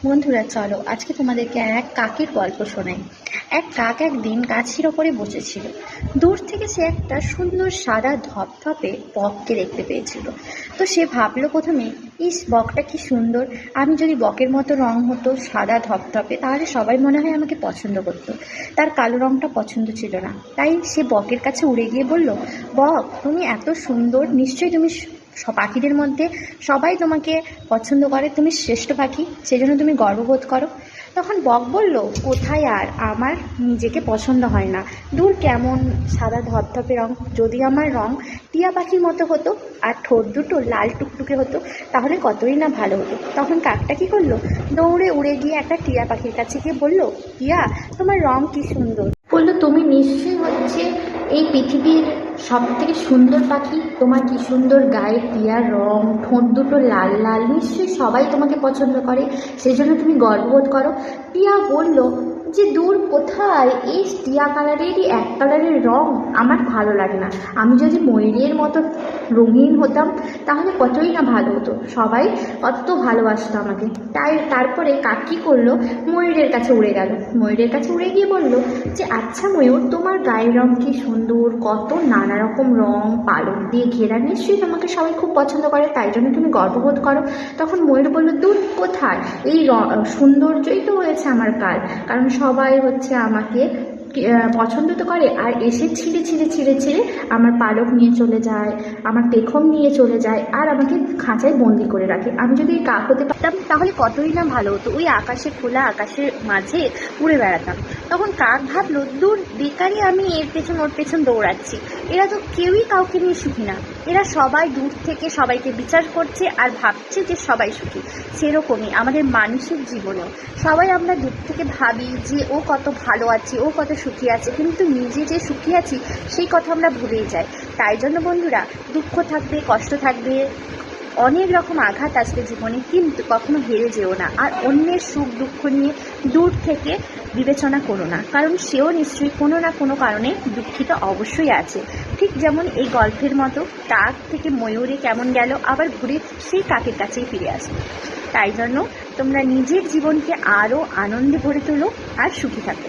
বন্ধুরা চলো আজকে তোমাদেরকে এক কাকের গল্প শোনাই। এক কাক একদিন গাছের ওপরে বসেছিল। দূর থেকে সে একটা সুন্দর সাদা ধপধপে বককে দেখতে পেয়েছিল। তো সে ভাবলো প্রথমে, ইস বকটা কি সুন্দর, আমি যদি বকের মতো রং হতো সাদা ধপধপে তাহলে সবাই মনে হয় আমাকে পছন্দ করতো। তার কালো রংটা পছন্দ ছিল না, তাই সে বকের কাছে উড়ে গিয়ে বলল, বক তুমি এত সুন্দর, নিশ্চয়ই তুমি পাখিদের মধ্যে সবাই তোমাকে পছন্দ করে, তুমি শ্রেষ্ঠ পাখি, সেজন্য তুমি গর্ববোধ করো। তখন বক বলল, কোথায় আর, আমার নিজেকে পছন্দ হয় না, দূর কেমন সাদা ধপধপে রং, যদি আমার রং টিয়া পাখির মতো হতো আর ঠোঁট দুটো লাল টুকটুকে হতো তাহলে কতই না ভালো হতো। তখন কাকটা কি করলো, দৌড়ে উড়ে গিয়ে একটা টিয়া পাখির কাছে গিয়ে বলল, টিয়া তোমার রং কি সুন্দর, বললো তুমি নিশ্চয়ই হচ্ছে এই পৃথিবীর সব থেকে সুন্দর পাখি, তোমার কি সুন্দর গায়ের টিয়ার রং, ঠোঁট দুটো লাল লাল, নিশ্চয়ই সবাই তোমাকে পছন্দ করে, সেই জন্য তুমি গর্ববোধ করো। টিয়া বলল যে, দূর কোথায়, এই টিয়া কালারেরই এক কালারের রং আমার ভালো লাগে না, আমি যদি ময়ূরের মতো রঙিন হতাম তাহলে কতই না ভালো হতো, সবাই কত ভালোবাসতো আমাকে। তাই তারপরে কাক কী করলো, ময়ূরের কাছে উড়ে গেল। ময়ূরের কাছে উড়ে গিয়ে বলল যে, আচ্ছা ময়ূর, তোমার গায়ের রং কি সুন্দর, কত নানা রকম রং পালক দিয়ে ঘেরা, নিশ্চয়ই তোমাকে সবাই খুব পছন্দ করে, তাই জন্য তুমি গর্ববোধ করো। তখন ময়ূর বলল, দূর কোথায়, এই সৌন্দর্যই তো হয়েছে আমার কাল, কারণ সবাই হচ্ছে আমাকে পছন্দ তো করে, আর এসে ছিঁড়ে ছিঁড়ে ছিঁড়ে ছিঁড়ে আমার পালক নিয়ে চলে যায়, আমার পেখম নিয়ে চলে যায়, আর আমাকে খাঁচায় বন্দি করে রাখে। আমি যদি এই কাক হতে পারতাম তাহলে কতই না ভালো হতো, ওই আকাশে, খোলা আকাশের মাঝে উড়ে বেড়াতাম। তখন কাক ভাবলো, দূর বেকারই আমি এর পেছন ওর পেছন দৌড়াচ্ছি, এরা তো কেউই কাউকে নিয়ে সুখী না, এরা সবাই দূর থেকে সবাইকে বিচার করছে আর ভাবছে যে সবাই সুখী। সেরকমই আমাদের মানুষের জীবনেও সবাই আমরা দূর থেকে ভাবি যে ও কত ভালো আছে, ও কত সুখী আছে, কিন্তু নিজে যে সুখী আছি সেই কথা আমরা ভুলেই যাই। তাই জন্য বন্ধুরা, দুঃখ থাকবে, কষ্ট থাকবে, অনেক রকম আঘাত আসবে জীবনে, কিন্তু কখনো হেরে যেও না, আর অন্যের সুখ দুঃখ নিয়ে দূর থেকে বিবেচনা করো না, কারণ সেও নিশ্চয়ই কোনো না কোনো কারণে দুঃখিত অবশ্যই আছে। ঠিক যেমন এই গল্পের মতো কাক থেকে ময়ূরে কেমন গেল, আবার ঘুরে সেই কাকের কাছেই ফিরে আসবে। তাই জন্য তোমরা নিজের জীবনকে আরও আনন্দে ভরে তোলো আর সুখী থাকো।